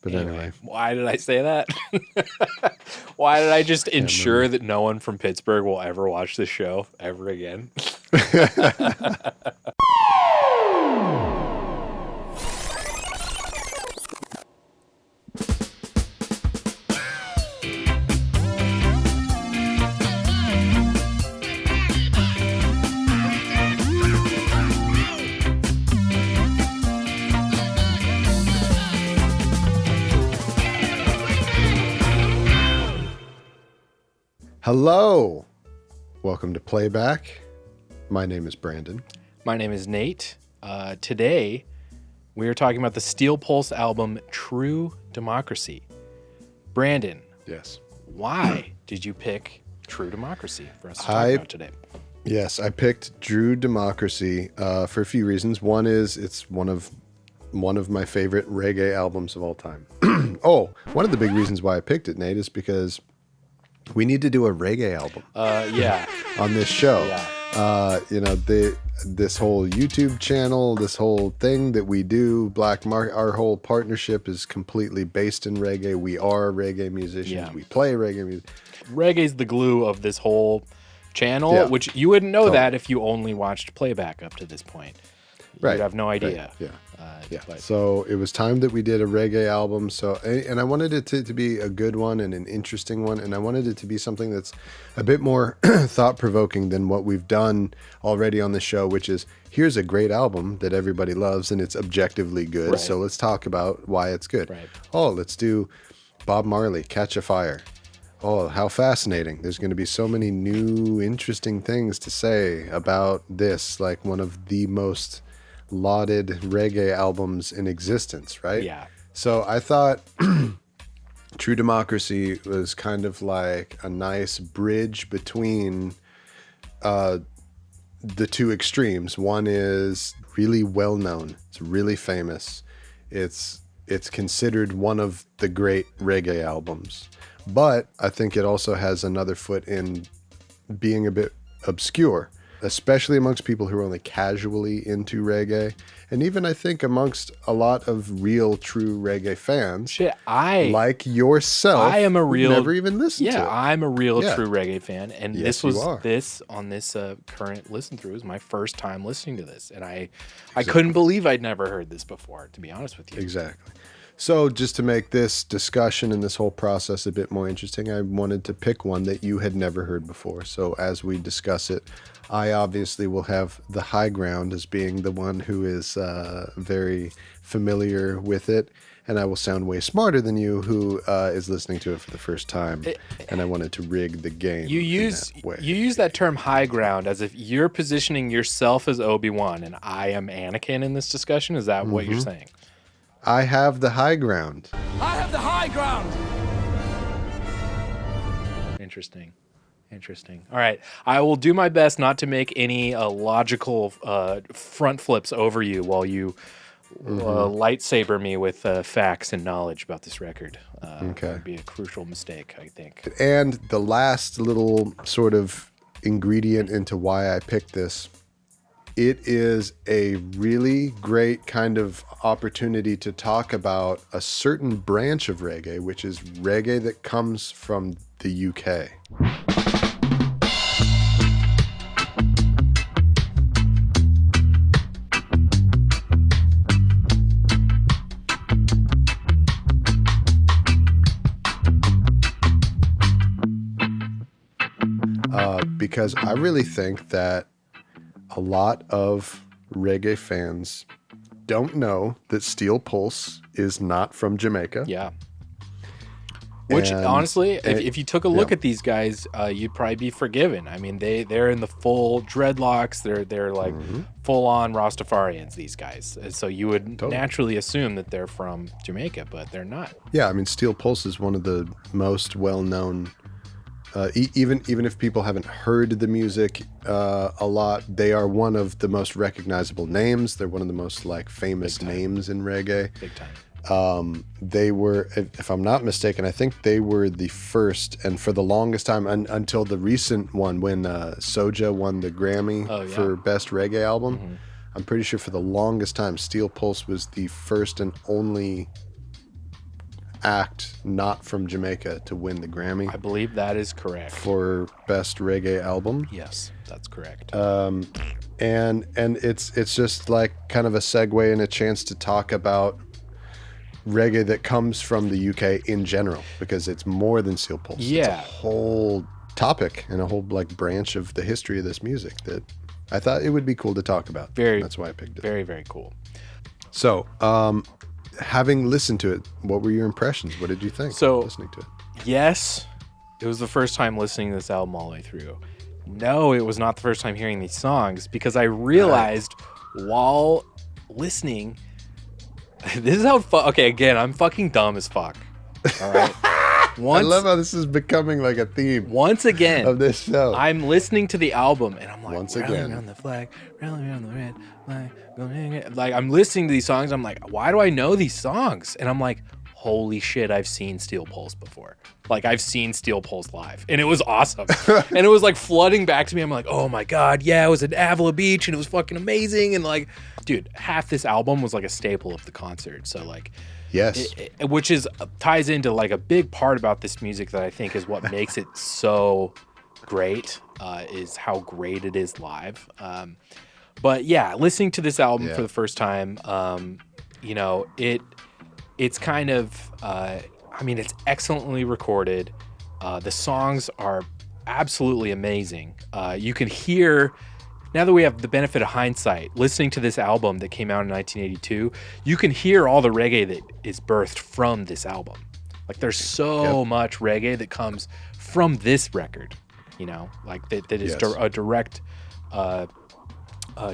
But anyway. Why did I say that? Why did I just ensure that no one from Pittsburgh will ever watch this show ever again? Hello. Welcome to Playback. My name is Brandon. My name is Nate. Today, we are talking about the Steel Pulse album, True Democracy. Brandon. Yes. Why did you pick True Democracy for us to talk about today? Yes, I picked True Democracy for a few reasons. One is it's one of my favorite reggae albums of all time. One of the big reasons why I picked it, Nate, is because we need to do a reggae album. On this show. Yeah. This whole YouTube channel, this whole thing that we do, Black Market, our whole partnership is completely based in reggae. We are reggae musicians. Yeah. We play reggae music. Reggae's the glue of this whole channel, which you wouldn't know that if you only watched Playback up to this point. You'd have no idea. Right. Yeah. So it was time that we did a reggae album. And I wanted it to be a good one and an interesting one. And I wanted it to be something that's a bit more thought-provoking than what we've done already on the show, which is, here's a great album that everybody loves and it's objectively good. Right. So let's talk about why it's good. Right. Let's do Bob Marley, Catch a Fire. Oh, how fascinating. There's going to be so many new, interesting things to say about this, like one of the most lauded reggae albums in existence, right? Yeah. So I thought True Democracy was kind of like a nice bridge between the two extremes. One is really well known. It's really famous. It's considered one of the great reggae albums. But I think it also has another foot in being a bit obscure, especially amongst people who are only casually into reggae. And even, I think, amongst a lot of real, true reggae fans. Like yourself, I am a real... never even listened to it. Yeah, I'm a real, true reggae fan. And yes, this current listen through is my first time listening to this. And I couldn't believe I'd never heard this before, to be honest with you. Exactly. So just to make this discussion and this whole process a bit more interesting, I wanted to pick one that you had never heard before. So as we discuss it, I obviously will have the high ground as being the one who is very familiar with it. And I will sound way smarter than you, who is listening to it for the first time. And I wanted to rig the game. You use that term high ground as if you're positioning yourself as Obi-Wan and I am Anakin in this discussion. Is that what you're saying? I have the high ground. I have the high ground. Interesting. All right. I will do my best not to make any logical front flips over you while you lightsaber me with facts and knowledge about this record. Okay. That would be a crucial mistake, I think. And the last little sort of ingredient into why I picked this, it is a really great kind of opportunity to talk about a certain branch of reggae, which is reggae that comes from the UK. Because I really think that a lot of reggae fans don't know that Steel Pulse is not from Jamaica. Yeah. Which, honestly, if you took a look at these guys, you'd probably be forgiven. I mean, they're in the full dreadlocks. They're like full-on Rastafarians, these guys. So you would naturally assume that they're from Jamaica, but they're not. Yeah, I mean, Steel Pulse is one of the most well-known... even if people haven't heard the music a lot, they are one of the most recognizable names. They're one of the most famous names in reggae. Big time. They were, if I'm not mistaken, I think they were the first, and for the longest time, until the recent one when Soja won the Grammy for Best Reggae Album. Mm-hmm. I'm pretty sure for the longest time, Steel Pulse was the first and only act not from Jamaica to win the Grammy. I believe that is correct. For Best Reggae Album. Yes, that's correct. And it's just like kind of a segue and a chance to talk about reggae that comes from the UK in general, because it's more than Steel Pulse. Yeah. It's a whole topic and a whole like branch of the history of this music that I thought it would be cool to talk about. That's why I picked it. Very, very cool. So, having listened to it, what were your impressions? What did you think listening to it? Yes, it was the first time listening to this album all the way through. No, it was not the first time hearing these songs, because I realized while listening, this is how okay, again, I'm fucking dumb as fuck. All right. I love how this is becoming like a theme. Once again, of this show. I'm listening to the album and I'm like, once again, around the flag, around the red flag. Like, I'm listening to these songs. I'm like, why do I know these songs? And I'm like, holy shit, I've seen Steel Pulse before. Like, I've seen Steel Pulse live, and it was awesome. And it was like flooding back to me. I'm like, oh my God, yeah, it was at Avila Beach and it was fucking amazing. And like, dude, half this album was like a staple of the concert. So like, yes, which is ties into like a big part about this music that I think is what makes it so great, is how great it is live. But yeah, listening to this album for the first time, you know, it's kind of, I mean, it's excellently recorded. The songs are absolutely amazing. You can hear, now that we have the benefit of hindsight, listening to this album that came out in 1982, you can hear all the reggae that is birthed from this album. Like, there's so much reggae that comes from this record, you know, like that is a direct,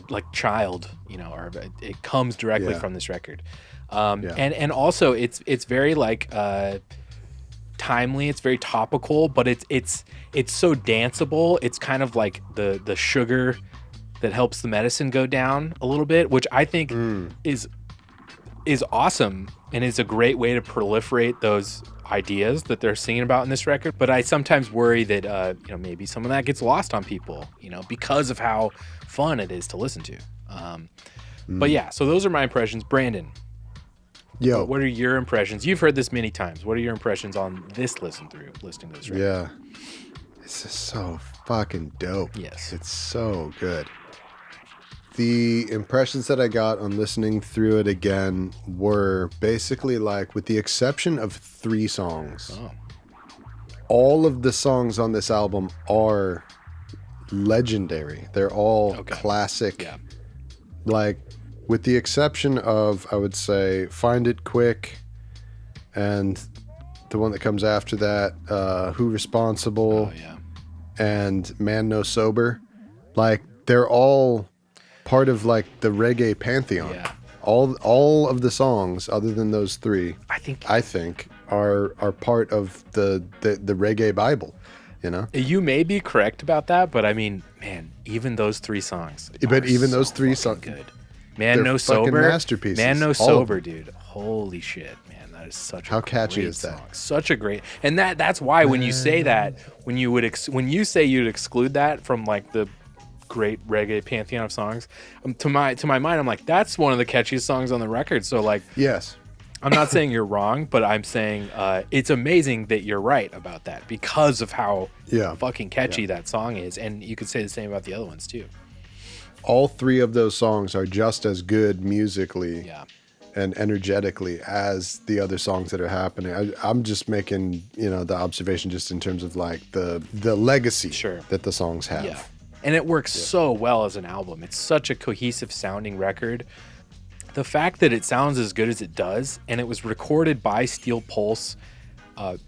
like child, you know, or it comes directly from this record. And also it's very like timely, it's very topical, but it's so danceable. It's kind of like the sugar that helps the medicine go down a little bit, which I think is awesome and is a great way to proliferate those ideas that they're singing about in this record. But I sometimes worry that you know, maybe some of that gets lost on people, you know, because of how fun it is to listen to. But yeah, so those are my impressions. Brandon, what are your impressions? You've heard this many times. What are your impressions on this listening to this record? Yeah, it's just so fucking dope. Yes, it's so good. The impressions that I got on listening through it again were basically like, with the exception of 3 songs, all of the songs on this album are legendary. They're all classic. Yeah. Like, with the exception of, I would say, Find It Quick and the one that comes after that, Who Responsible, and Man No Sober. Like, they're all part of like the reggae pantheon. Yeah. All of the songs other than those 3, I think are part of the reggae Bible, you know? You may be correct about that, but I mean, man, even those 3 songs. But even those 3 songs, good. Man No Sober, masterpieces. Man No Sober, dude. Holy shit, man, that is such how a catchy great is that? Song. Such a great, and that's why when you say that, when you say you'd exclude that from like the great reggae pantheon of songs, to my mind, I'm like, that's one of the catchiest songs on the record. So like, yes, I'm not saying you're wrong, but I'm saying it's amazing that you're right about that because of how fucking catchy that song is, and you could say the same about the other ones too. All 3 of those songs are just as good musically and energetically as the other songs that are happening. I'm just making, you know, the observation just in terms of like the legacy that the songs have. Yeah. And it works so well as an album. It's such a cohesive sounding record. The fact that it sounds as good as it does, and it was recorded by Steel Pulse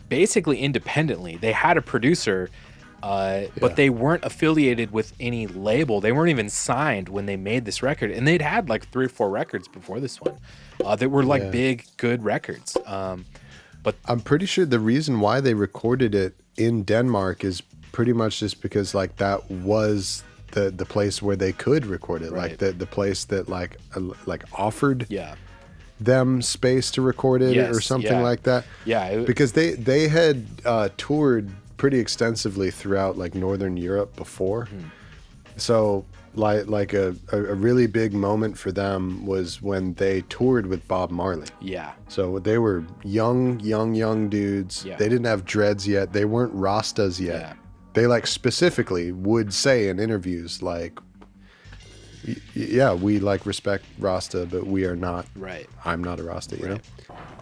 basically independently. They had a producer, but they weren't affiliated with any label. They weren't even signed when they made this record. And they'd had like 3 or 4 records before this one that were like big, good records. But I'm pretty sure the reason why they recorded it in Denmark is pretty much just because like that was the place where they could record it, like the place that like offered them space to record it or something like that. Because they had toured pretty extensively throughout like Northern Europe before. So like a really big moment for them was when they toured with Bob Marley. Yeah. So they were young dudes. Yeah. They didn't have dreads yet. They weren't Rastas yet. Yeah. They like specifically would say in interviews like, yeah, we like respect Rasta, but we are not. Right. I'm not a Rasta, you know?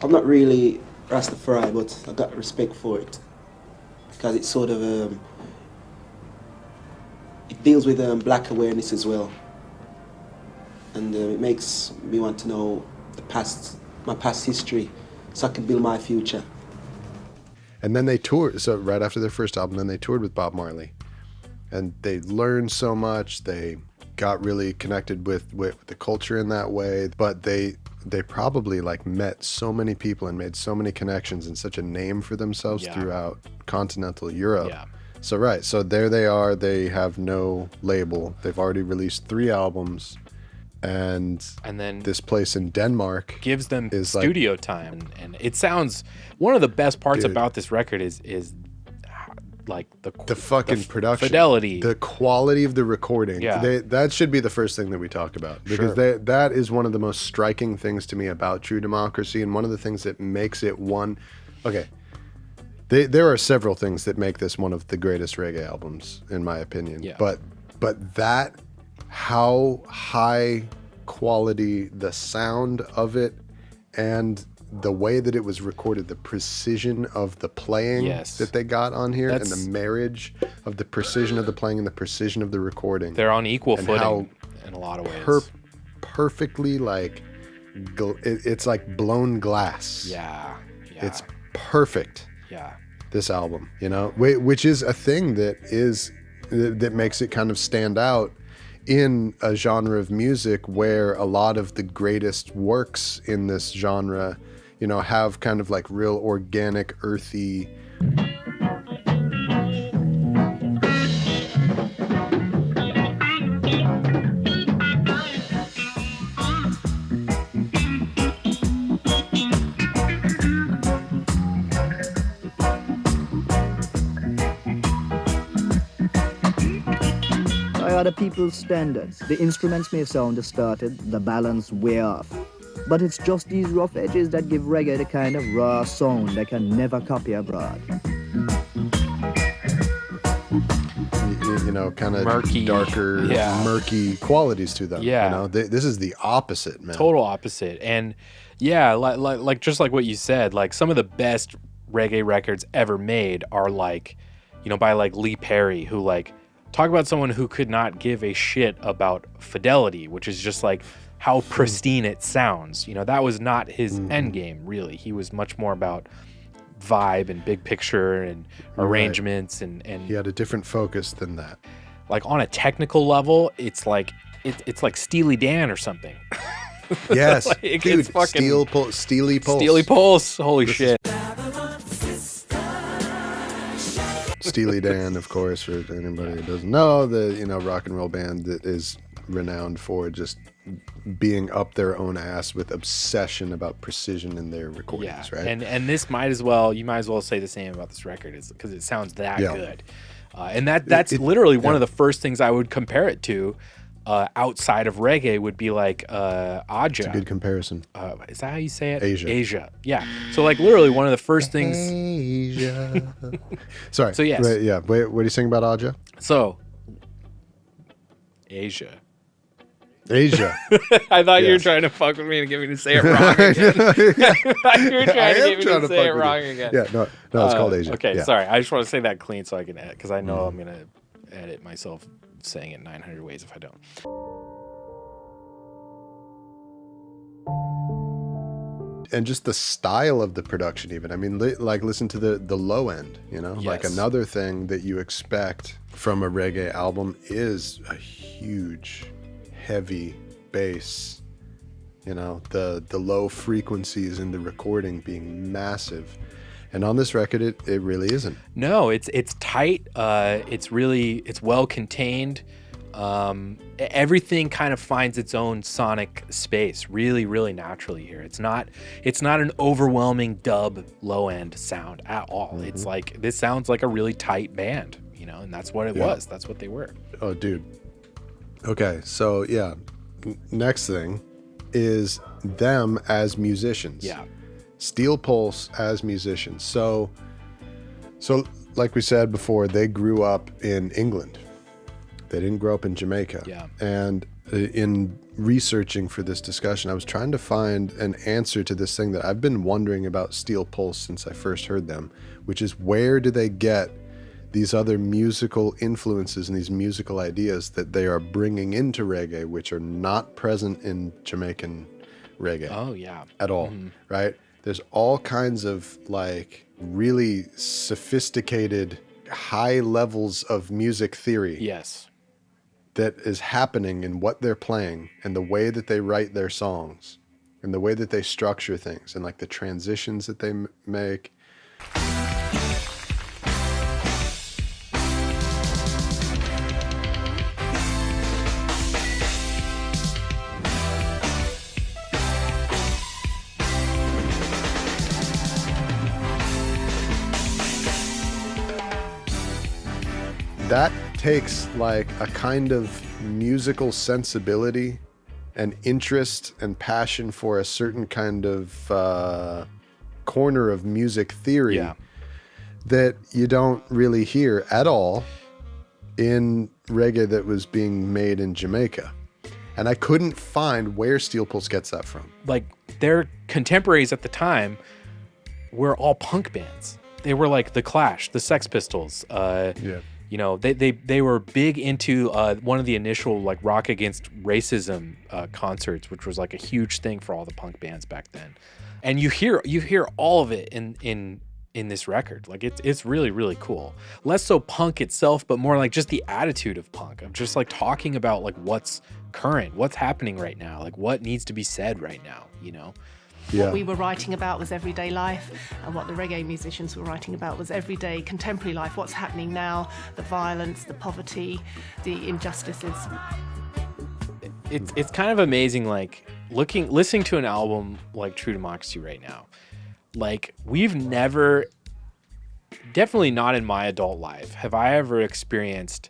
I'm not really Rastafari, but I got respect for it because it's sort of it deals with black awareness as well, and it makes me want to know my past history, so I can build my future. And then they toured. So right after their first album, then they toured with Bob Marley, and they learned so much. They got really connected with the culture in that way, but they probably like met so many people and made so many connections and such a name for themselves throughout continental Europe. Yeah. So there they are. They have no label. They've already released 3 albums, and then this place in Denmark gives them is studio like, time, and it sounds, one of the best parts about this record is like the fucking production, fidelity, the quality of the recording. Yeah. That should be the first thing that we talk about, because that is one of the most striking things to me about True Democracy, and one of the things that makes it one. Okay, there are several things that make this one of the greatest reggae albums, in my opinion. Yeah. But that, how high quality the sound of it, and the way that it was recorded, the precision of the playing that they got on here, and the marriage of the precision of the playing and the precision of the recording. They're on equal footing in a lot of ways. Perfectly, like, it's like blown glass. Yeah. It's perfect. Yeah. This album, you know, which is a thing that makes it kind of stand out in a genre of music where a lot of the greatest works in this genre, you know, have kind of like real organic, earthy. By other people's standards, the instruments may sound distorted, the balance way off. But it's just these rough edges that give reggae the kind of raw sound they can never copy abroad. You know, kind of murky, darker, murky qualities to them. Yeah. You know, this is the opposite, man. Total opposite. And yeah, like just like what you said, like some of the best reggae records ever made are like, you know, by like Lee Perry, who like, talk about someone who could not give a shit about fidelity, which is just like how pristine it sounds. You know, that was not his end game, really. He was much more about vibe and big picture and arrangements and he had a different focus than that. Like on a technical level, it's like Steely Dan or something. Yes, like, dude, it's fucking Steely Pulse. Steely Pulse. Holy shit. Steely Dan, of course, for anybody who doesn't know, the rock and roll band that is renowned for just being up their own ass with obsession about precision in their recordings, right? And this you might as well say the same about this record, is because it sounds that good. And that's literally one of the first things I would compare it to. Outside of reggae would be like Aja. It's a good comparison. Is that how you say it? Asia. Yeah. So like literally one of the first things. Asia. Sorry. So yes. Wait, what are you saying about Aja? So Asia. I thought you were trying to fuck with me and get me to say it wrong again. You were trying to get me to say it wrong again. Yeah, no, it's called Asia. Okay, yeah. Sorry. I just want to say that clean so I can edit, because I know I'm going to edit myself saying it 900 ways if I don't. And just the style of the production, even. I mean, like, listen to the low end, you know? Yes. Like, another thing that you expect from a reggae album is a huge, heavy bass. You know, the low frequencies in the recording being massive. And on this record, it really isn't. No, it's tight. It's well contained. Everything kind of finds its own sonic space really, really naturally here. It's not an overwhelming dub low end sound at all. It's like, this sounds like a really tight band, you know, and that's what it was. That's what they were. Oh, dude. Okay, so yeah, next thing is them as musicians. Yeah. Steel Pulse as musicians. So like we said before, they grew up in England. They didn't grow up in Jamaica. Yeah. And in researching for this discussion, I was trying to find an answer to this thing that I've been wondering about Steel Pulse since I first heard them, which is where do they get these other musical influences and these musical ideas that they are bringing into reggae, which are not present in Jamaican reggae. Oh, yeah. At all, right? There's all kinds of like really sophisticated high levels of music theory. Yes. That is happening in what they're playing and the way that they write their songs and the way that they structure things and like the transitions that they make. That takes like a kind of musical sensibility and interest and passion for a certain kind of corner of music theory that you don't really hear at all in reggae that was being made in Jamaica. And I couldn't find where Steel Pulse gets that from. Like their contemporaries at the time were all punk bands. They were like The Clash, the Sex Pistols, you know, they were big into one of the initial like Rock Against Racism concerts, which was like a huge thing for all the punk bands back then. And you hear all of it in this record. Like it's really, really cool. Less so punk itself, but more like just the attitude of punk, of just like talking about like what's current, what's happening right now, like what needs to be said right now, you know? What we were writing about was everyday life, and what the reggae musicians were writing about was everyday contemporary life, what's happening now, the violence, the poverty, the injustices. It's kind of amazing, like listening to an album like True Democracy right now. Like we've never, definitely not in my adult life, have I ever experienced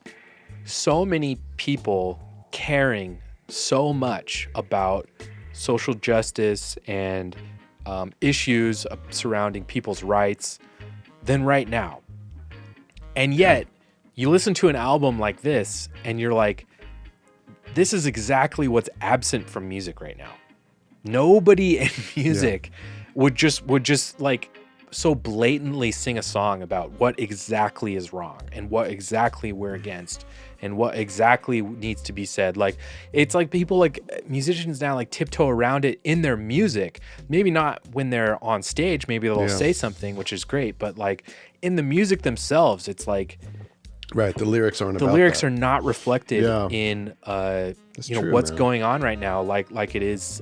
so many people caring so much about social justice and issues surrounding people's rights than right now. And yet, you listen to an album like this, and you're like, this is exactly what's absent from music right now. Nobody in music would just like so blatantly sing a song about what exactly is wrong and what exactly we're against and what exactly needs to be said. Like it's like people, like musicians now, like tiptoe around it in their music. Maybe not when they're on stage, maybe they'll say something, which is great, but like in the music themselves, it's like, right, the lyrics aren't the about lyrics that. are not reflected in you know true, what's man. going on right now, like it is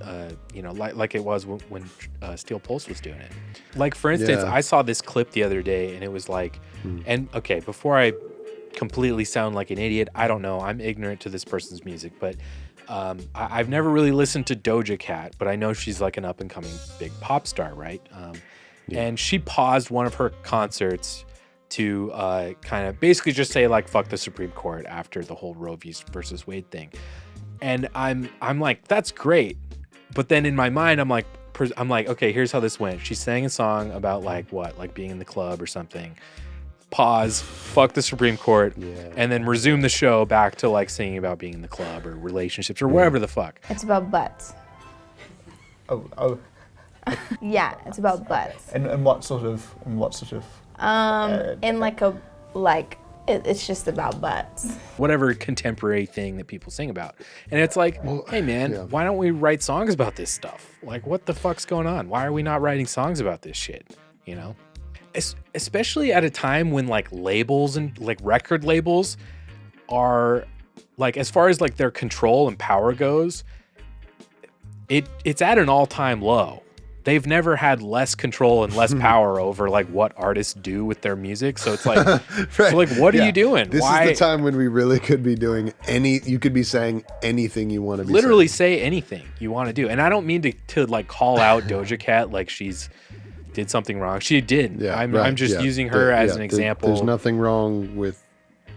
you know, like it was when Steel Pulse was doing it. Like for instance, I saw this clip the other day, and it was like, and okay, before I completely sound like an idiot, I don't know, I'm ignorant to this person's music, but I've never really listened to Doja Cat, but I know she's like an up and coming big pop star, right? And she paused one of her concerts to kind of basically just say like fuck the Supreme Court after the whole Roe versus Wade thing. And I'm like, that's great. But then in my mind, I'm like, okay, here's how this went. She sang a song about like what, like being in the club or something. Pause, fuck the Supreme Court, and then resume the show back to like singing about being in the club or relationships or wherever the fuck. It's about butts. Oh. Yeah, it's about butts. And what sort of? In it's just about butts. Whatever contemporary thing that people sing about. And it's like, hey man, why don't we write songs about this stuff? Like, what the fuck's going on? Why are we not writing songs about this shit? You know? Especially at a time when like labels and like record labels are like, as far as like their control and power goes, it's at an all-time low. They've never had less control and less power over like what artists do with their music. So it's like, so like, what are you doing? This is the time when we really could be doing you could be saying anything you want to be literally saying. Say anything you want to do. And I don't mean to like call out Doja Cat like she's did something wrong. She did. Yeah, I'm just using her as an example. There's nothing wrong with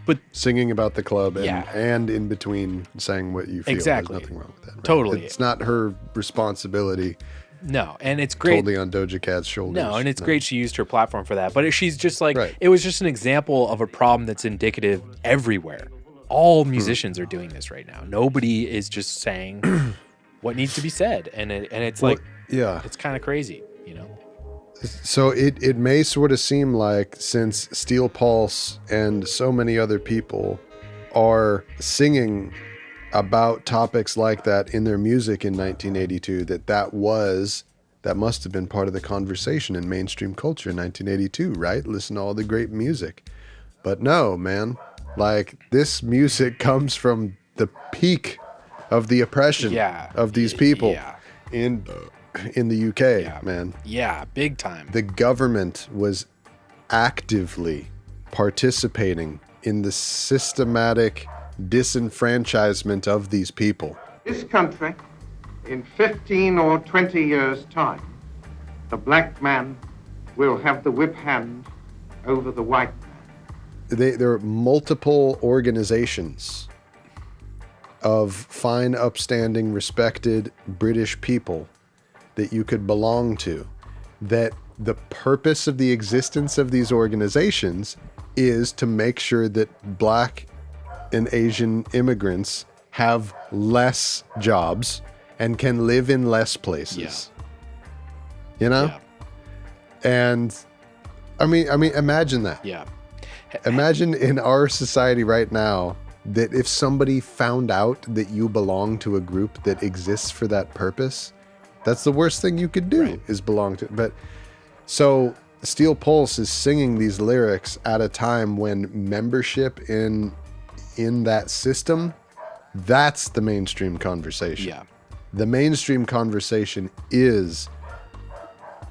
But singing about the club and, Yeah. and in between saying what you feel. Exactly. There's nothing wrong with that. Right? Totally. It's not her responsibility. No, and it's great. Totally on Doja Cat's shoulders. No, and it's great she used her platform for that. But she's just like, Right. it was just an example of a problem that's indicative everywhere. All musicians are doing this right now. Nobody is just saying what needs to be said, and it's like, yeah, it's kind of crazy, you know. So it may sort of seem like, since Steel Pulse and so many other people are singing about topics like that in their music in 1982, that must have been part of the conversation in mainstream culture in 1982, right? Listen to all the great music. But no, man, like, this music comes from the peak of the oppression of these people in the UK, man. Yeah, big time. The government was actively participating in the systematic disenfranchisement of these people. This country, in 15 or 20 years' time, the black man will have the whip hand over the white man. There are multiple organizations of fine, upstanding, respected British people that you could belong to, that the purpose of the existence of these organizations is to make sure that black and Asian immigrants have less jobs and can live in less places. You know? And I mean, imagine that. Yeah. Imagine in our society right now that if somebody found out that you belong to a group that exists for that purpose, that's the worst thing you could do, is belong to. But so Steel Pulse is singing these lyrics at a time when membership in that system, that's the mainstream conversation. Yeah. The mainstream conversation is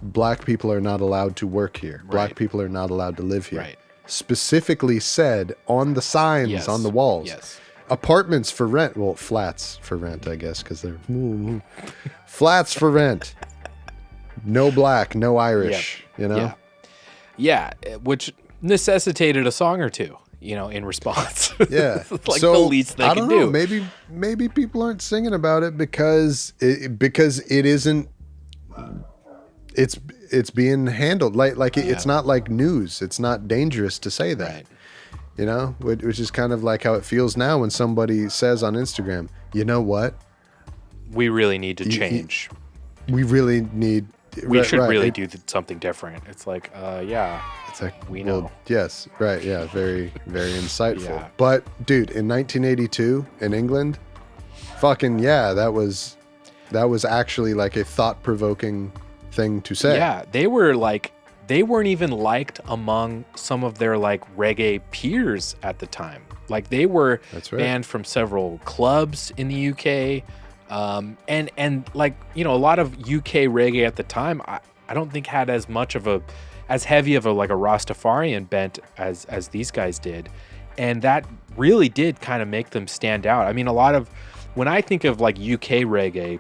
black people are not allowed to work here. Black people are not allowed to live here. Right. Specifically said on the signs, on the walls. Yes. Apartments for rent. Well, flats for rent, I guess, because they're flats for rent. No black, no Irish, you know? Yeah, which necessitated a song or two, you know, in response. Yeah. Like the least they can do. Maybe people aren't singing about it because it isn't, it's being handled like it's not like news. It's not dangerous to say that. Right. You know, which is kind of like how it feels now when somebody says on Instagram, you know what? We really need to change. We really need. We should really do something different. It's like, It's like, we know. Well, yes, right, yeah, very, very insightful. Yeah. But dude, in 1982 in England, fucking yeah, that was actually like a thought-provoking thing to say. Yeah, they weren't even liked among some of their like reggae peers at the time. Like they were banned from several clubs in the UK. And like, you know, a lot of UK reggae at the time, I don't think had as heavy of a like a Rastafarian bent as these guys did. And that really did kind of make them stand out. I mean, when I think of like UK reggae,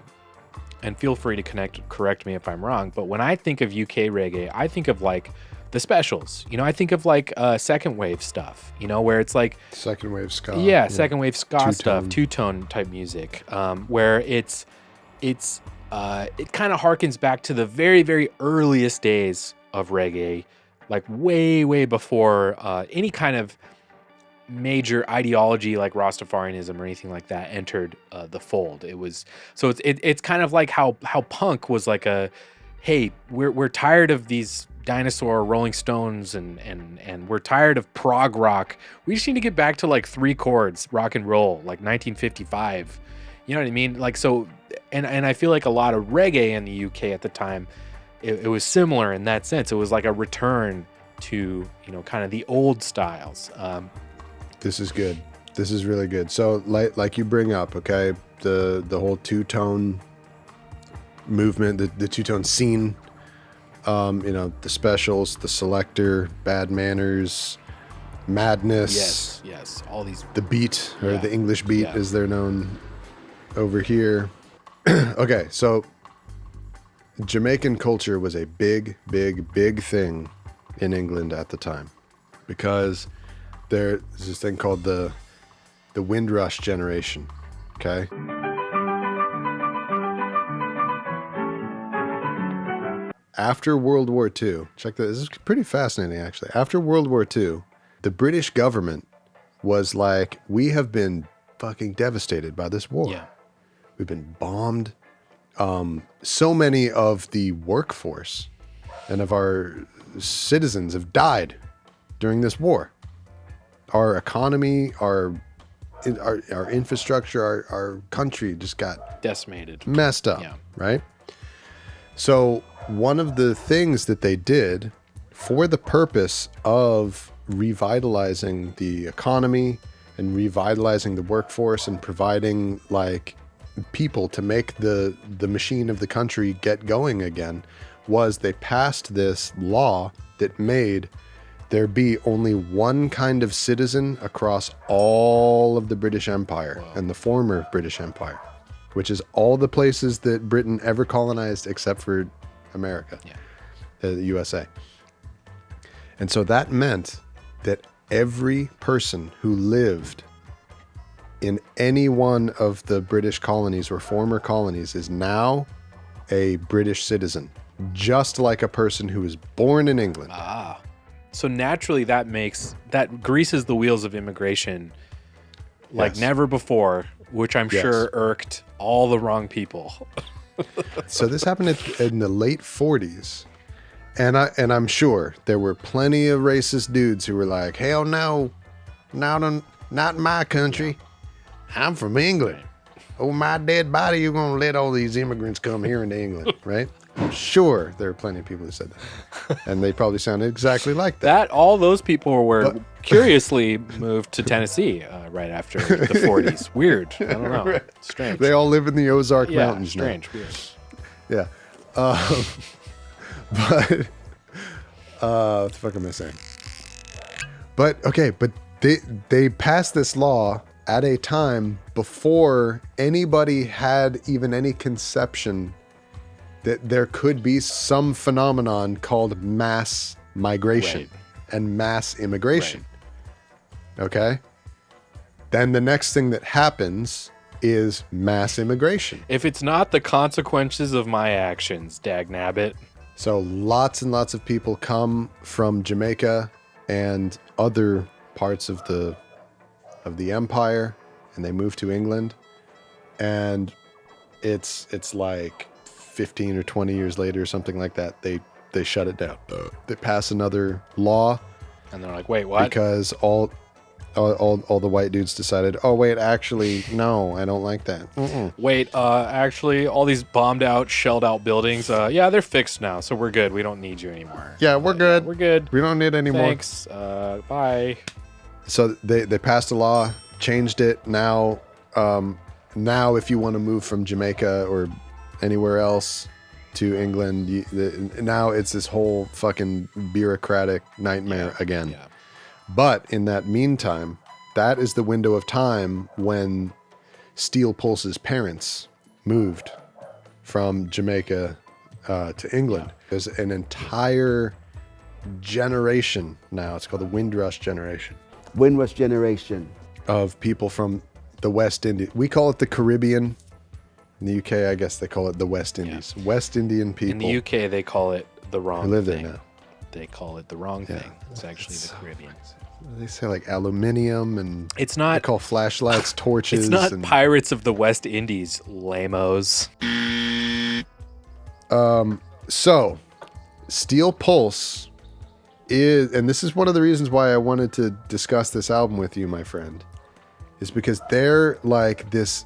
and feel free to correct me if I'm wrong, but when I think of UK reggae, I think of like the Specials. You know, I think of like second wave stuff, you know, where it's like second wave ska. Yeah, second wave ska stuff, two-tone type music, where it kind of harkens back to the very, very earliest days of reggae, like way, way before any kind of major ideology like Rastafarianism or anything like that entered the fold. It's kind of like how punk was like hey, we're tired of these dinosaur Rolling Stones and we're tired of prog rock. We just need to get back to like 3 chords rock and roll, like 1955. You know what I mean? Like, so, and I feel like a lot of reggae in the UK at the time, it was similar in that sense. It was like a return to, you know, kind of the old styles. This is good. This is really good. So like you bring up, okay, the whole two-tone movement, the two-tone scene, you know, the Specials, the Selector, Bad Manners, Madness. Yes, all these. The Beat, or the English Beat as they're known over here. Okay, so Jamaican culture was a big, big, big thing in England at the time because there's this thing called the Windrush generation. Okay. After World War II, check this. This is pretty fascinating, actually. After World War II, the British government was like, we have been fucking devastated by this war. Yeah. We've been bombed. So many of the workforce and of our citizens have died during this war. Our economy, our infrastructure, our country just got decimated, messed up, yeah. Right? So one of the things that they did for the purpose of revitalizing the economy and revitalizing the workforce and providing like people to make the machine of the country get going again was they passed this law that made there be only one kind of citizen across all of the British Empire. Wow. And the former British Empire, which is all the places that Britain ever colonized except for America, the USA. And so that meant that every person who lived in any one of the British colonies or former colonies is now a British citizen, just like a person who was born in England. Ah. So naturally that greases the wheels of immigration like never before, which I'm sure irked all the wrong people. So this happened in the late 40s. And I'm sure there were plenty of racist dudes who were like, hell no, not in my country. I'm from England. Oh, my dead body, you're going to let all these immigrants come here into England, right? I'm sure there are plenty of people who said that. And they probably sounded exactly like that. All those people were curiously moved to Tennessee right after the 40s. Weird. I don't know. Right. Strange. They all live in the Ozark Mountains strange. now. Weird. Yeah. But what the fuck am I saying? But they passed this law at a time before anybody had even any conception that there could be some phenomenon called mass migration and mass immigration. Right. Okay? Then the next thing that happens is mass immigration. If it's not the consequences of my actions, dagnabbit. So lots and lots of people come from Jamaica and other parts of the empire, and they move to England, and it's like 15 or 20 years later or something like that, they shut it down. They pass another law, and they're like, wait, what? Because all the white dudes decided, oh wait, actually no, I don't like that. Mm-mm. Wait, actually all these bombed out, shelled out buildings, they're fixed now, so we're good. We don't need you anymore. Yeah, we're good. Yeah, we're good. We don't need any more. Thanks. Bye. So they passed a law, changed it. Now if you want to move from Jamaica or anywhere else to England, now it's this whole fucking bureaucratic nightmare again. Yeah. But in that meantime, that is the window of time when Steel Pulse's parents moved from Jamaica to England. There's an entire generation now. It's called the Windrush generation. Windrush generation. Of people from the West Indies. We call it the Caribbean. In the UK, I guess they call it the West Indies. Yeah. West Indian people. In the UK, they call it the wrong thing. Who live there now. They call it the wrong thing. It's actually the Caribbean. They say like aluminium and it's not. They call flashlights torches. It's not Pirates of the West Indies, lamos. So, Steel Pulse is, and this is one of the reasons why I wanted to discuss this album with you, my friend, is because they're like this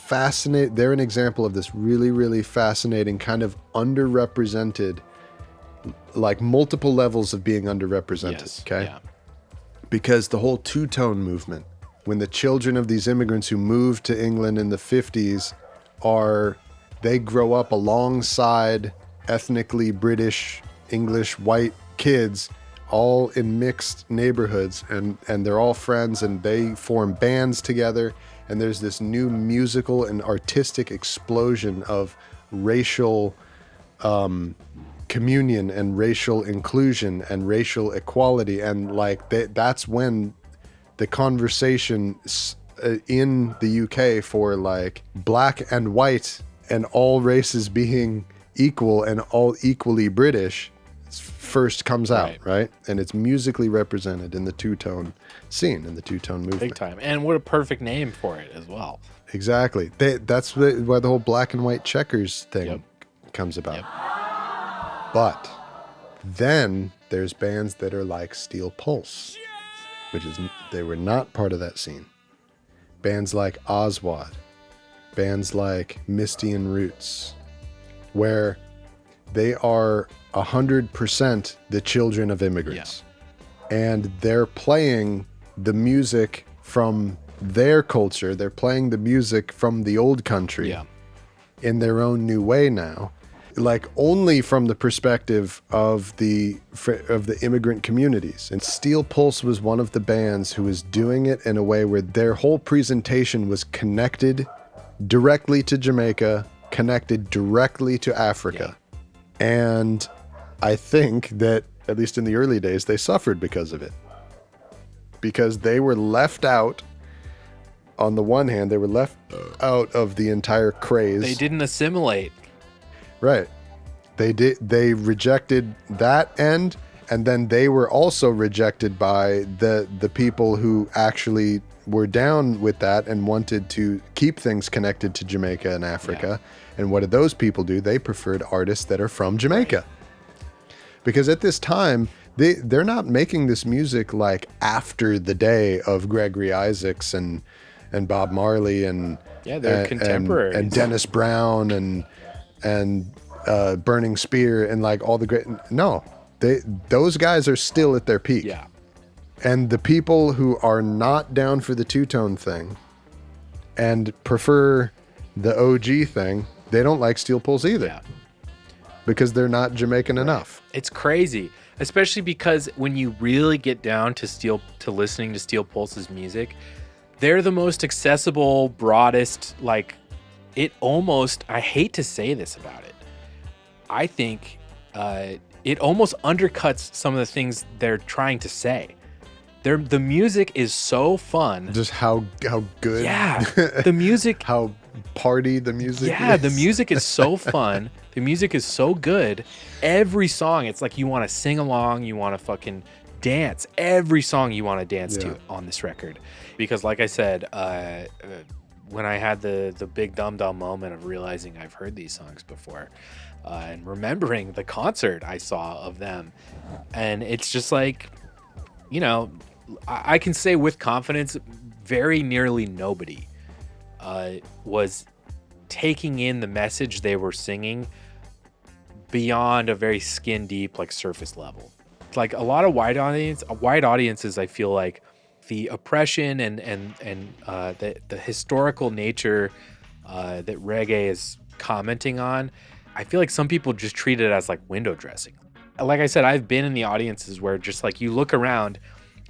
they're an example of this really, really fascinating kind of underrepresented, like multiple levels of being underrepresented. Yes, okay. Yeah. Because the whole two-tone movement, when the children of these immigrants who moved to England in the 50s they grow up alongside ethnically British, English, white kids, all in mixed neighborhoods, and they're all friends, and they form bands together, and there's this new musical and artistic explosion of racial communion and racial inclusion and racial equality, and like that's when the conversation in the UK for like black and white and all races being equal and all equally British first comes out, right? And it's musically represented in the two-tone scene, in the two-tone movement. Big time. And what a perfect name for it as well. Exactly. That's why the whole black and white checkers thing comes about. But then there's bands that are like Steel Pulse, which is, they were not part of that scene. Bands like Oswald, bands like Misty and Roots, where they are 100% the children of immigrants. And they're playing the music from their culture. They're playing the music from the old country in their own new way now. Like only from the perspective of the immigrant communities. And Steel Pulse was one of the bands who was doing it in a way where their whole presentation was connected directly to Jamaica, connected directly to Africa. And I think that, at least in the early days, they suffered because of it. Because they were left out. On the one hand, they were left out of the entire craze. They didn't assimilate. Right. They rejected that end, and then they were also rejected by the people who actually were down with that and wanted to keep things connected to Jamaica and Africa. And what did those people do? They preferred artists that are from Jamaica. Because at this time, they're not making this music like after the day of Gregory Isaacs and Bob Marley and they're contemporaries. And Dennis Brown and Burning Spear and like all the great. No, those guys are still at their peak. Yeah. And the people who are not down for the two-tone thing and prefer the OG thing, they don't like Steel Pulse either. Yeah. Because they're not Jamaican enough. It's crazy, especially because when you really get down to listening to Steel Pulse's music, they're the most accessible, broadest, like it almost, I hate to say this about it. I think it almost undercuts some of the things they're trying to say. The music is so fun. Just how good. Yeah. The music. How party the music is. Yeah, the music is so fun. The music is so good. Every song, it's like you want to sing along, you want to fucking dance. Every song you want to dance to on this record. Because like I said, when I had the big dum-dum moment of realizing I've heard these songs before, and remembering the concert I saw of them, and it's just like, you know, I can say with confidence, very nearly nobody was taking in the message they were singing beyond a very skin deep, like surface level. Like a lot of wide audiences, I feel like the oppression and the historical nature that reggae is commenting on, I feel like some people just treat it as like window dressing. Like I said, I've been in the audiences where just like you look around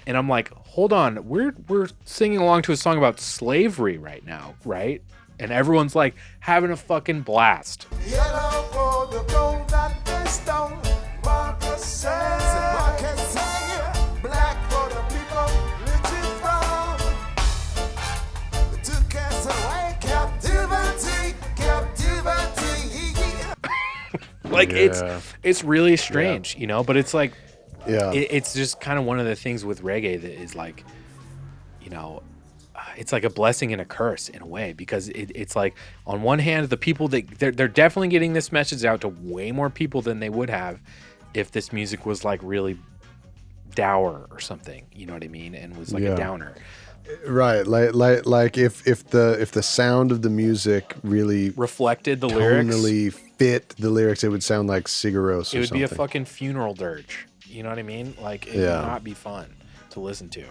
and I'm like, hold on, we're singing along to a song about slavery right now, right? And everyone's like having a fucking blast. Yellow for the gold that they stole. Marcus said, black for the people looting from. Took us away, captivity. Like it's really strange, you know, but it's like, it's just kind of one of the things with reggae that is like, you know, it's like a blessing and a curse in a way, because it's like on one hand, the people that they're definitely getting this message out to way more people than they would have if this music was like really dour or something, you know what I mean, and was like a downer. Right, like if the sound of the music really reflected the lyrics, tonally fit the lyrics, it would sound like Sigur Rós. It would be a fucking funeral dirge. You know what I mean? Like it would not be fun to listen to.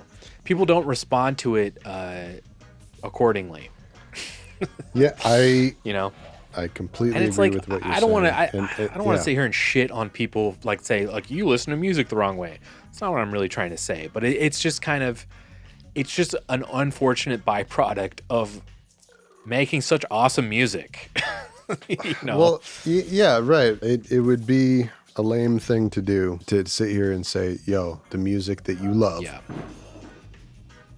People don't respond to it accordingly. I completely agree like, with what you're saying. I don't want to sit here and shit on people, like say like you listen to music the wrong way. It's not what I'm really trying to say, but it's just kind of. It's just an unfortunate byproduct of making such awesome music. You know? Well, yeah, right. It would be a lame thing to do to sit here and say, yo, the music that you love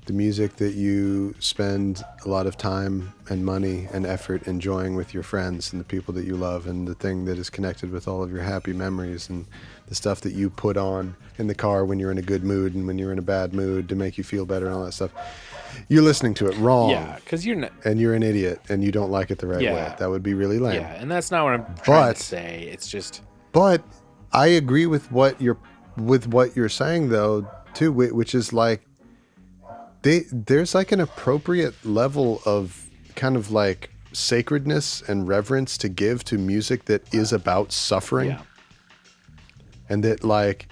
the music that you spend a lot of time and money and effort enjoying with your friends and the people that you love, and the thing that is connected with all of your happy memories, and the stuff that you put on in the car when you're in a good mood and when you're in a bad mood to make you feel better and all that stuff. You're listening to it wrong. Yeah, because you're not, and you're an idiot and you don't like it the right way. That would be really lame. Yeah, and that's not what I'm trying to say. It's just. But I agree with what you're saying though too, which is like there's like an appropriate level of kind of like sacredness and reverence to give to music that is about suffering. Yeah. And that like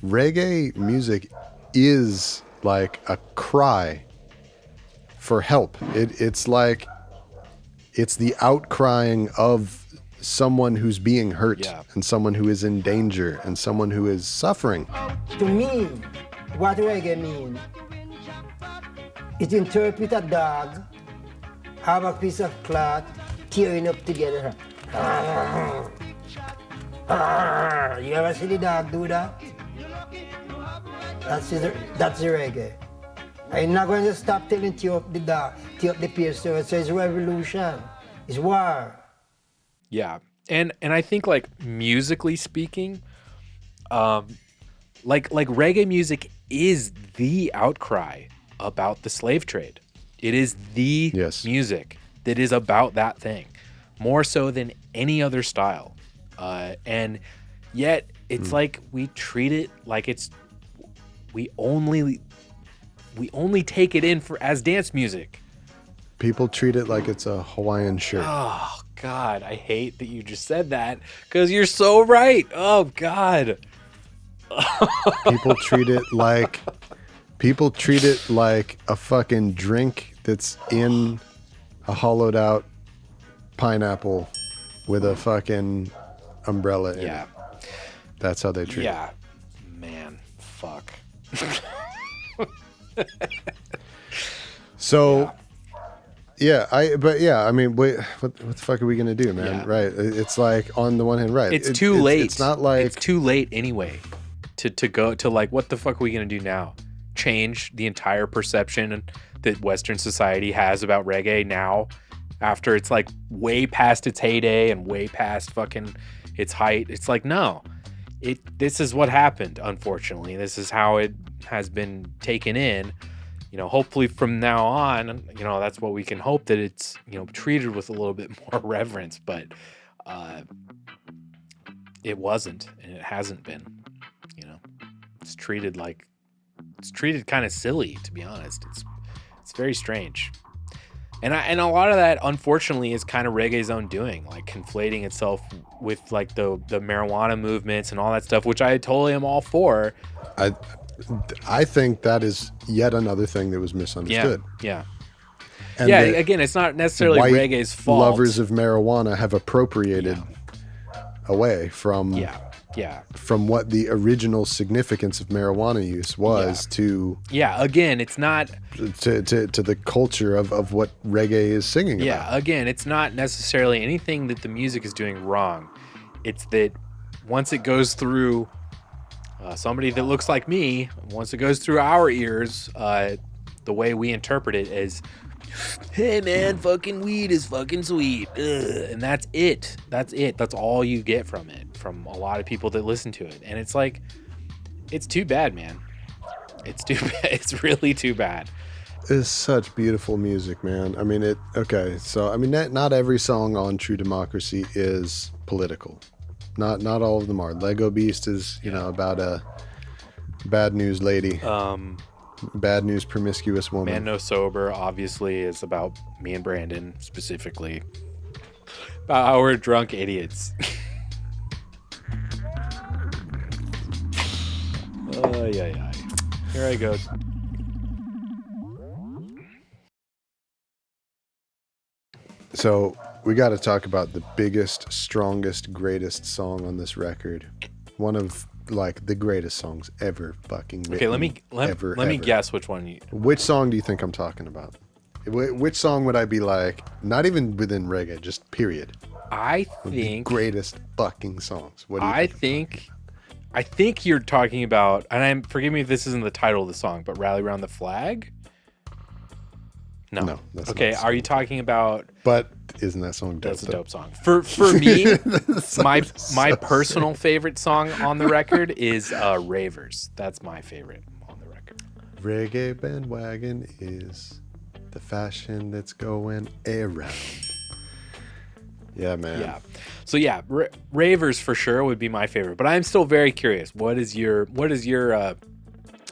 reggae music is like a cry for help. It's like it's the outcrying of someone who's being hurt and someone who is in danger and someone who is suffering. To me, what reggae mean? It interprets a dog, have a piece of cloth, tearing up together. You ever see the dog do that? That's the reggae. I'm not going to stop telling tear up the dog, tear up the piercer. So it's revolution. It's war. Yeah. And I think like musically speaking, like reggae music is the outcry about the slave trade. It is the music that is about that thing, more so than any other style. And yet it's like we treat it like we only take it in as dance music. People treat it like it's a Hawaiian shirt. Oh God, I hate that you just said that because you're so right. Oh God. People treat it like a fucking drink that's in a hollowed out pineapple with a fucking umbrella in it. That's how they treat it. Yeah. Man, fuck. So I mean, wait, what the fuck are we gonna do, man? Yeah. Right? It's like on the one hand, right? It's too late. It's not like it's too late anyway to go to like, what the fuck are we gonna do now? Change the entire perception that Western society has about reggae now, after it's like way past its heyday and way past fucking its height. It's like, no, this is what happened. Unfortunately, this is how it has been taken in. You know, hopefully from now on, you know, that's what we can hope, that it's, you know, treated with a little bit more reverence, but it wasn't, and it hasn't been, you know, it's treated kind of silly, to be honest. It's very strange. And a lot of that, unfortunately, is kind of reggae's own doing, like conflating itself with like the marijuana movements and all that stuff, which I totally am all for. I think that is yet another thing that was misunderstood. Yeah. And yeah, again, it's not necessarily reggae's fault. Lovers of marijuana have appropriated away from from what the original significance of marijuana use was to again, it's not to the culture of what reggae is singing about. Again, it's not necessarily anything that the music is doing wrong. It's that once it goes through somebody that looks like me, once it goes through our ears, the way we interpret it is, hey man, fucking weed is fucking sweet. Ugh. And that's it. That's all you get from it, from a lot of people that listen to it. And it's like, it's too bad, man. It's too bad. It's really too bad. It's such beautiful music, man. I mean, not every song on True Democracy is political. Not all of them are. Leggo Beast is, about a bad news lady. Bad news promiscuous woman. Man No Sober, obviously, is about me and Brandon, specifically. About how we're drunk idiots. Here I go. So we got to talk about the biggest, strongest, greatest song on this record. One of like the greatest songs ever fucking written. Okay, let me guess which one. Which song do you think I'm talking about? Which song would I be like? Not even within reggae, just period. I think the greatest fucking songs. What do you I think you're talking about, and forgive me if this isn't the title of the song, but "Rally Round the Flag." No. That's okay, not are you talking about? But isn't that song dope? That's a dope song. For me, my so personal favorite song on the record is Ravers. That's my favorite on the record. Reggae bandwagon is the fashion that's going around. Yeah, man. Yeah. So yeah, Ravers for sure would be my favorite. But I'm still very curious. What is your I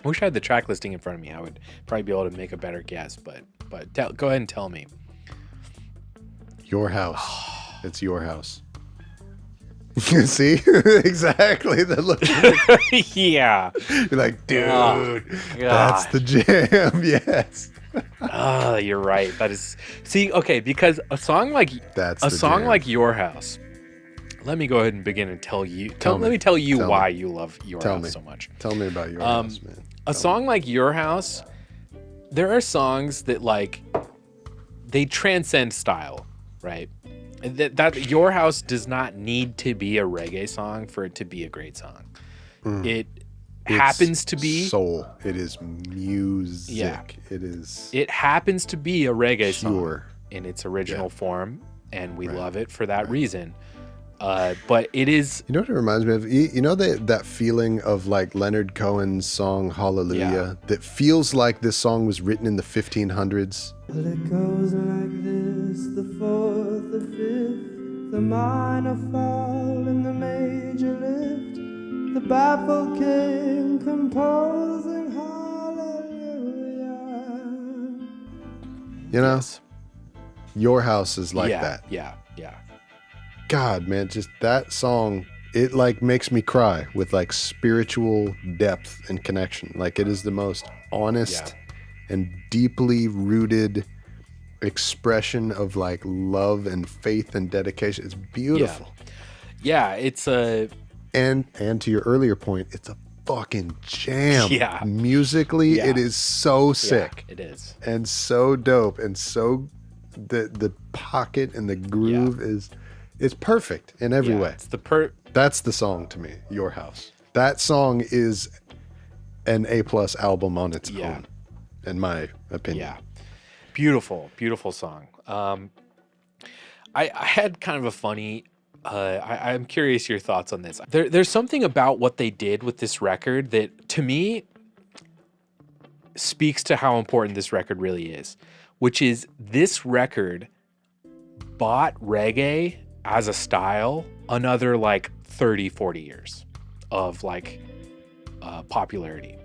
wish I had the track listing in front of me. I would probably be able to make a better guess, but go ahead and tell me. Your house. It's your house. See? Exactly. The look. Yeah. You're like, dude, that's the jam. Yes. You're right. That is. See, okay, because a song like like Your House. Let me go ahead and begin and tell you. Let me tell you why you love Your House so much. Tell me about Your House, man. A song like Your House, there are songs that like they transcend style, right? That Your House does not need to be a reggae song for it to be a great song. It happens to be soul. It is music. Yeah. It happens to be a reggae pure song in its original form, and we love it for that reason. But it is. You know what it reminds me of? You know that feeling of like Leonard Cohen's song Hallelujah that feels like this song was written in the 1500s. Well, it goes like this: the fourth, the fifth, the minor fall and the major lift, the baffled king composing hallelujah. You know, Your House is like that. Yeah. God, man, just that song, it like makes me cry with like spiritual depth and connection. Like it is the most honest and deeply rooted expression of like love and faith and dedication. It's beautiful. Yeah, it's a and to your earlier point, it's a fucking jam. Yeah. Musically, it is so sick. Yeah, it is. And so dope and so the pocket and the groove is it's perfect in every way. It's the That's the song to me, Your House. That song is an A+ album on its own, in my opinion. Yeah. Beautiful song. I had kind of a funny I'm curious your thoughts on this. There's something about what they did with this record that to me speaks to how important this record really is, which is this record bought reggae as a style another like 30-40 years of like popularity,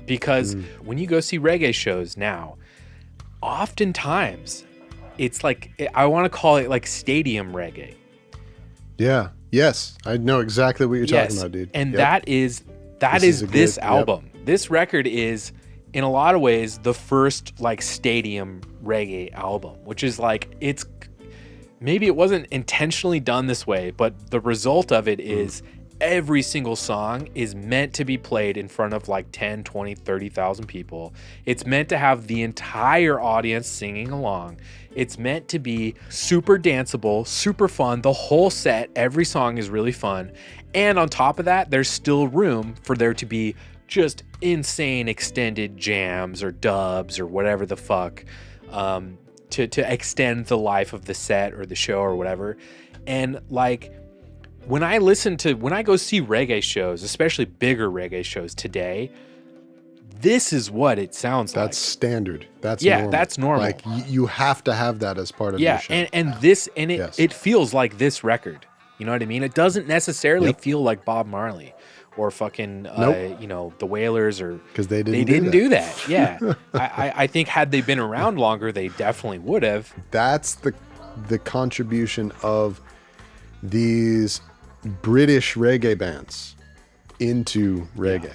because when you go see reggae shows now, oftentimes it's like, I want to call it like stadium reggae. Yes, I know exactly what you're talking about, dude. And that is this album. This record is in a lot of ways the first like stadium reggae album, which is like, it's maybe it wasn't intentionally done this way, but the result of it is every single song is meant to be played in front of like 10, 20, 30,000 people. It's meant to have the entire audience singing along. It's meant to be super danceable, super fun. The whole set, every song is really fun. And on top of that, there's still room for there to be just insane extended jams or dubs or whatever the fuck. To extend the life of the set or the show or whatever. And like when I go see reggae shows, especially bigger reggae shows today, this is what it sounds like. That's standard. That's normal. That's normal. Like you have to have that as part of your show. It feels like this record. You know what I mean? It doesn't necessarily feel like Bob Marley or fucking the Wailers, or because they didn't do that. Yeah. I think had they been around longer, they definitely would have. That's the contribution of these British reggae bands into reggae.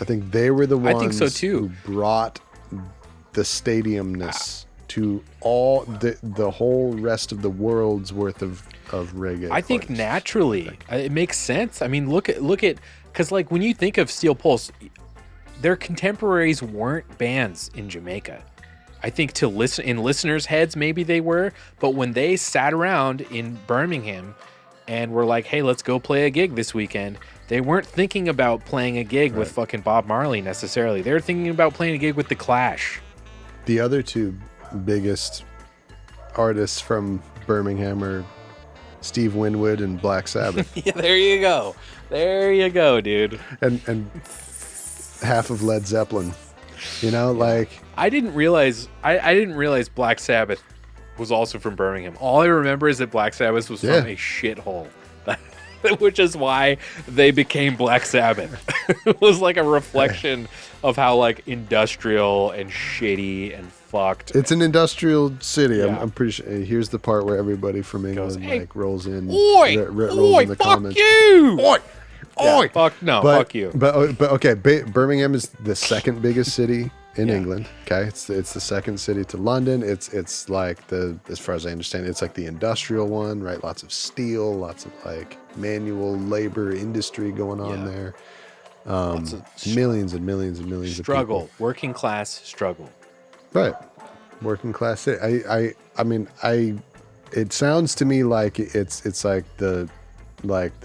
I think they were the ones I think so too. who brought the stadiumness to all the whole rest of the world's worth of reggae. I think naturally it makes sense. I mean, look at because like when you think of Steel Pulse, their contemporaries weren't bands in Jamaica. I think in listeners' heads maybe they were, but when they sat around in Birmingham and were like, "Hey, let's go play a gig this weekend," they weren't thinking about playing a gig with fucking Bob Marley necessarily. They were thinking about playing a gig with The Clash. The other two biggest artists from Birmingham are Steve Winwood and Black Sabbath. Yeah, there you go. There you go, dude. And half of Led Zeppelin. You know, like I didn't realize Black Sabbath was also from Birmingham. All I remember is that Black Sabbath was from a shithole. Which is why they became Black Sabbath. It was like a reflection of how like industrial and shitty and fucked. It's an industrial city. Yeah. I'm pretty sure. Here's the part where everybody from England like rolls in. Oi, rolls in the fuck comments. you! Oi, Yeah, oi, fuck fuck you. But okay, Birmingham is the second biggest city in England. Okay, it's the second city to London. It's like as far as I understand, it's like the industrial one, right? Lots of steel, lots of like manual labor industry going on there. Millions and millions and millions of people. Working class struggle. Right, working class city. I mean, it sounds to me like it's like the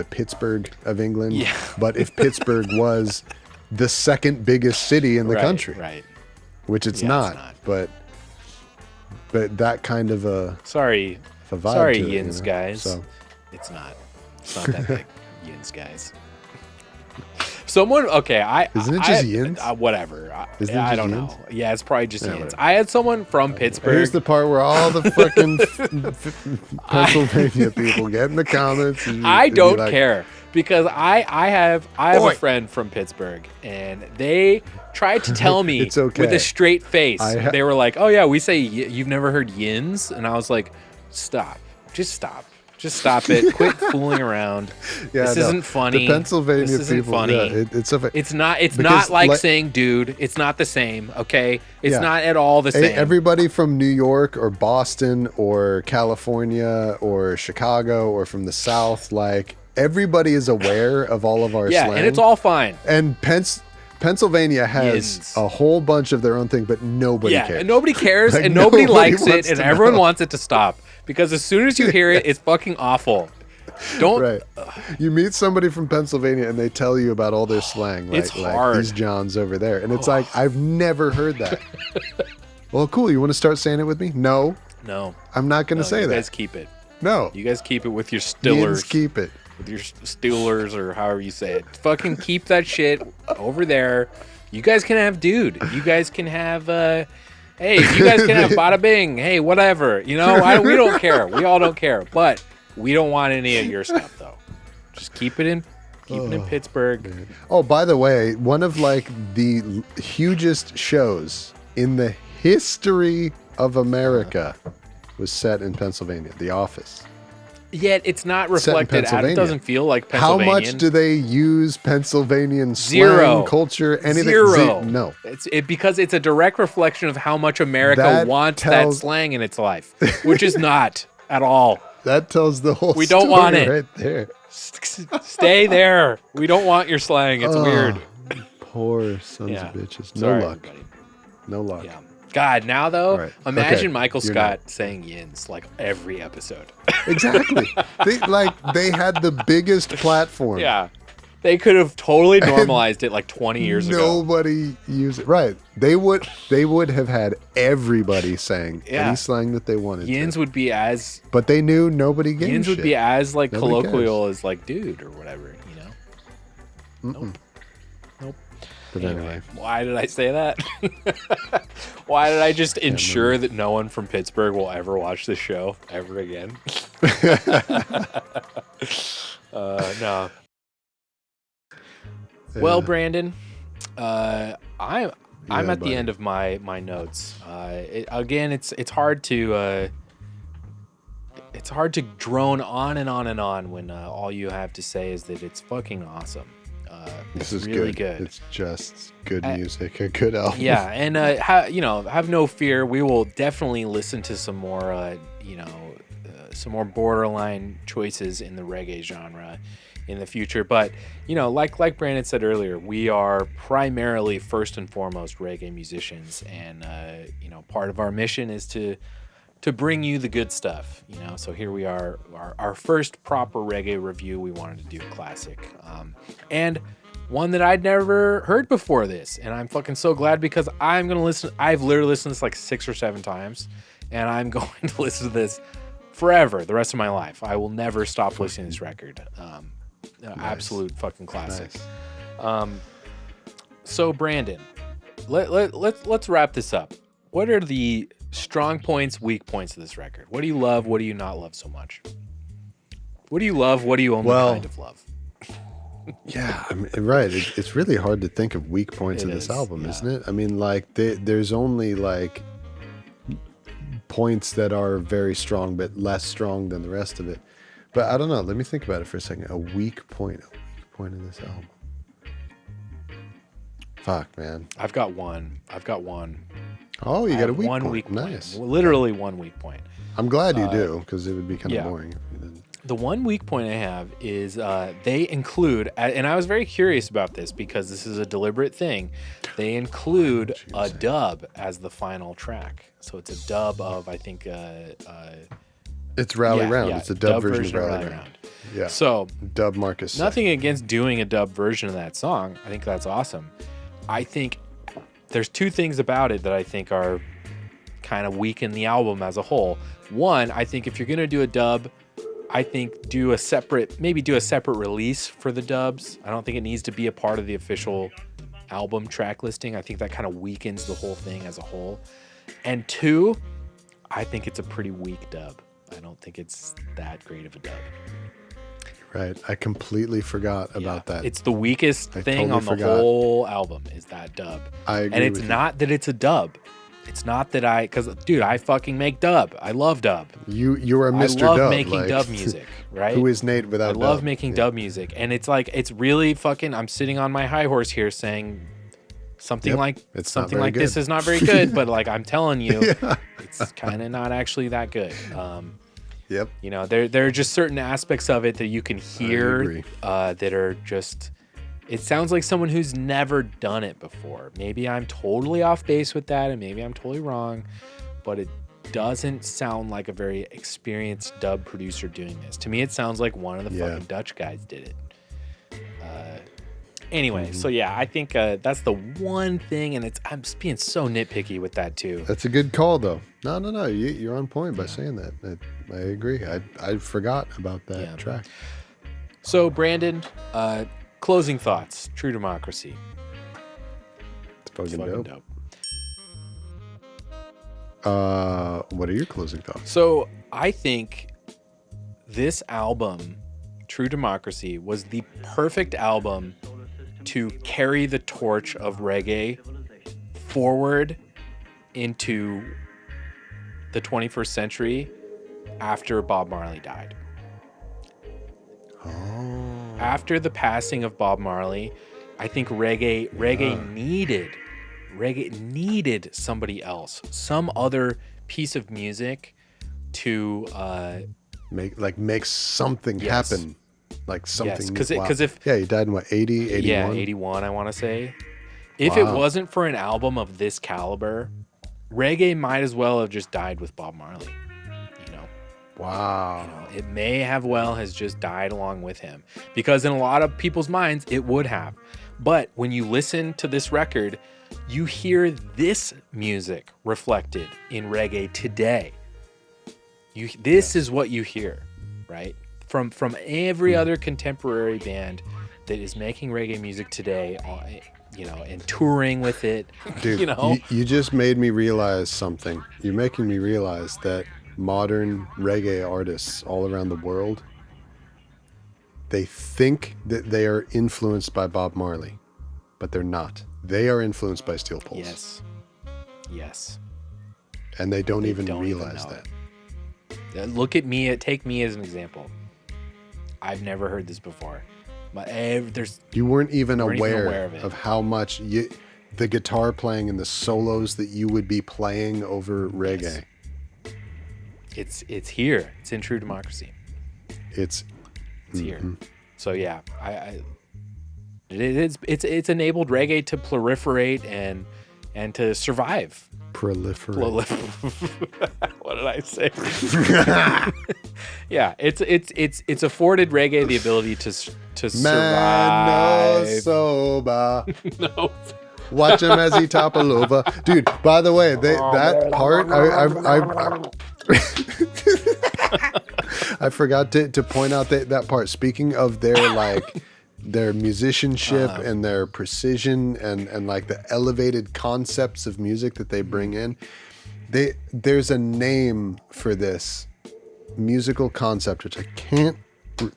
Pittsburgh of England. Yeah. But if Pittsburgh was the second biggest city in the country, right? Which it's not. But that kind of a sorry vibe to it, Yins guys. So. It's not that big. Yins guys. Someone isn't it just Yins? Whatever. I don't know. Yeah, it's probably just Yins. Whatever. I had someone from Pittsburgh. Here's the part where all the fucking Pennsylvania people get in the comments. I don't care because I have a friend from Pittsburgh and they tried to tell me It's okay. with a straight face. They were like, "Oh yeah, we say you've never heard Yins," and I was like, "Stop, just stop." Just stop it. Quit fooling around. This isn't funny. The Pennsylvania this isn't people, funny. It's not. It's not like saying, "Dude." It's not the same. Okay. It's not at all the same. Everybody from New York or Boston or California or Chicago or from the South, like everybody is aware of all of our slang. And it's all fine. And Pennsylvania has a whole bunch of their own thing, but nobody cares. And nobody cares, Like, and nobody likes wants it, and to everyone know. wants it to stop. Because as soon as you hear it, it's fucking awful. Don't. Right. You meet somebody from Pennsylvania and they tell you about all their slang. Like, It's hard. Like these Johns over there. And it's like, I've never heard that. Well, cool. You want to start saying it with me? No. I'm not going to say you that. guys keep it. No. You guys keep it with your Yins Stillers. keep it. With your Steelers or however you say it. Fucking keep that shit over there. You guys can have dude. You guys can have hey, you guys can have bada bing. Hey, whatever. You know, we don't care. We all don't care. But we don't want any of your stuff though. Just keep it in Pittsburgh. Man. Oh, by the way, one of like the hugest shows in the history of America was set in Pennsylvania, The Office. Yet it's not reflected out. It doesn't feel like Pennsylvania. How much do they use Pennsylvanian Zero. slang, culture, anything? Zero. No. Because it's a direct reflection of how much America wants that slang in its life, which is not at all. That tells the whole We don't story want it. right there. Stay there. We don't want your slang. It's weird. Poor sons of bitches. No Sorry, luck. everybody. No luck. Yeah. God, now though, Right. imagine Okay, Michael you're Scott saying Yins like every episode. Exactly. they had the biggest platform. Yeah. They could have totally normalized it like 20 years ago. Nobody used it. Right. They would have had everybody saying any slang that they wanted. Yins would be as But they knew nobody gave Yins a would shit. be as like Nobody colloquial as like dude or whatever, you know? Nope. But anyway. Why did I say that? Why did I just ensure that no one from Pittsburgh will ever watch this show ever again? No. Well, Brandon, I'm at the end of my notes. Again, it's hard to drone on and on and on when all you have to say is that it's fucking awesome. This is really good. It's just good music, a good album. Yeah, and have no fear. We will definitely listen to some more, some more borderline choices in the reggae genre in the future. But like Brandon said earlier, we are primarily first and foremost reggae musicians, and part of our mission is to bring you the good stuff. So here we are, our first proper reggae review. We wanted to do classic, and one that I'd never heard before this, and I'm fucking so glad because I'm gonna listen. I've literally listened to this like 6 or 7 times, and I'm going to listen to this forever, the rest of my life. I will never stop listening to this record. Nice. Absolute fucking classic. Nice. So Brandon, let's wrap this up. What are the strong points, weak points of this record? What do you love? What do you not love so much? What do you love? What do you only kind of love? Yeah, I mean, right. It's really hard to think of weak points in this album, isn't it? I mean, like there's only like points that are very strong, but less strong than the rest of it. But I don't know. Let me think about it for a second. A weak point in this album. Fuck, man. I've got one. Oh, you got a weak one point. Weak Nice. Point. Literally one weak point. I'm glad you do, because it would be kind of boring if you didn't. The one weak point I have is they include, and I was very curious about this because this is a deliberate thing, they include a dub as the final track. So it's a dub of, I think... it's Rally Round. It's a dub version of Rally Round. Yeah. So dub Marcus. Nothing against doing a dub version of that song. I think that's awesome. I think there's 2 things about it that I think are kind of weaken the album as a whole. One, I think if you're going to do a dub, I think maybe do a separate release for the dubs. I don't think it needs to be a part of the official album track listing. I think that kind of weakens the whole thing as a whole. And 2, I think it's a pretty weak dub. I don't think it's that great of a dub. Right. I completely forgot about that. It's the weakest thing on the whole album is that dub. I agree. And it's not that it's a dub. It's not that because dude, I fucking make dub. I love dub. You are Mr. I love Dub, making dub music, right? Who is Nate without dub? I love making dub music. And it's like, it's really fucking, I'm sitting on my high horse here saying something like this is not very good, but like I'm telling you, it's kind of not actually that good. Yep. You know, there are just certain aspects of it that you can hear that are just, it sounds like someone who's never done it before. Maybe I'm totally off base with that and maybe I'm totally wrong, but it doesn't sound like a very experienced dub producer doing this. To me, it sounds like one of the fucking Dutch guys did it. Anyway, so yeah, I think that's the one thing, and I'm just being so nitpicky with that too. That's a good call, though. No, you're on point by saying that. I agree. I forgot about that track. So, Brandon, closing thoughts. True Democracy. It's fucking dope. What are your closing thoughts? So, I think this album, True Democracy, was the perfect album to carry the torch of reggae forward into the 21st century after Bob Marley died. After the passing of Bob Marley, I think reggae needed somebody else, some other piece of music to make something happen. Like something. Because if he died in what, 80, 81? Yeah, 81, I want to say. If it wasn't for an album of this caliber, reggae might as well have just died with Bob Marley. You know. Wow. You know, it may have has just died along with him, because in a lot of people's minds it would have. But when you listen to this record, you hear this music reflected in reggae today. This is what you hear, right? From every other contemporary band that is making reggae music today, you know, and touring with it. Dude, you know, you just made me realize something. You're making me realize that modern reggae artists all around the world, they think that they are influenced by Bob Marley, but they're not. They are influenced by Steel Pulse. Yes. And they don't even realize that. Look at me. Take me as an example. I've never heard this before. But you weren't even aware of how much the guitar playing and the solos that you would be playing over reggae. Yes. It's here. It's in True Democracy. It's here. So yeah, it's enabled reggae to proliferate and and to survive. Proliferate. What did I say? Yeah, it's afforded reggae the ability to survive. Man, no soba. No. Watch him as he topple over. Dude, by the way, that part, I forgot to point out that part. Speaking of their musicianship and their precision and like the elevated concepts of music that they bring in, there's a name for this musical concept, which I can't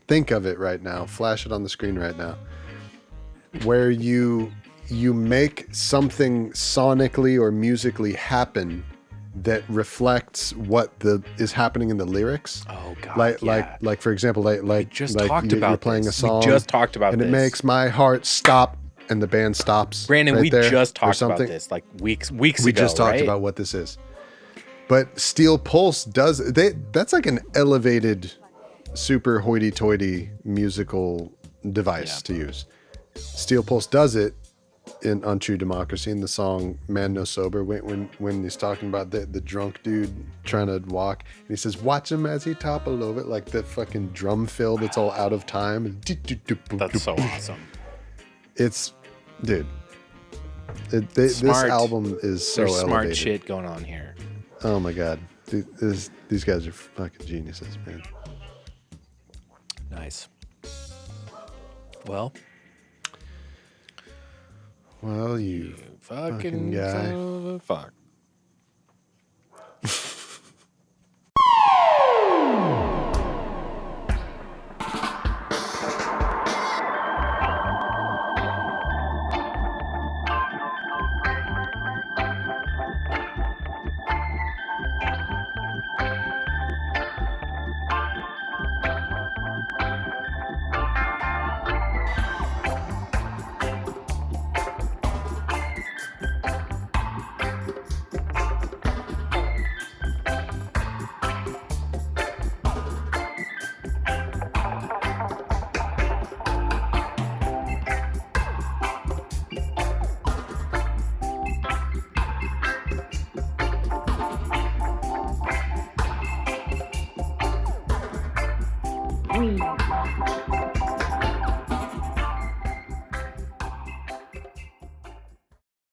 think of it right now. Flash it on the screen right now. Where you make something sonically or musically happen that reflects what is happening in the lyrics. Oh God! Like for example, like you're playing a song. We just talked about and this. it makes my heart stop, and the band stops. Brandon, right we there, just or talked about this like weeks ago. We just talked about what this is. But Steel Pulse that's like an elevated, super hoity-toity musical device to use. Steel Pulse does it on True Democracy in the song Man No Sober when he's talking about the drunk dude trying to walk and he says watch him as he topple over, like the fucking drum fill that's all out of time. That's so awesome. It's dude. This album is so There's smart elevated. shit going on here. Oh my God. These guys are fucking geniuses, man. Nice. Well, you fucking guy. Son of a fuck.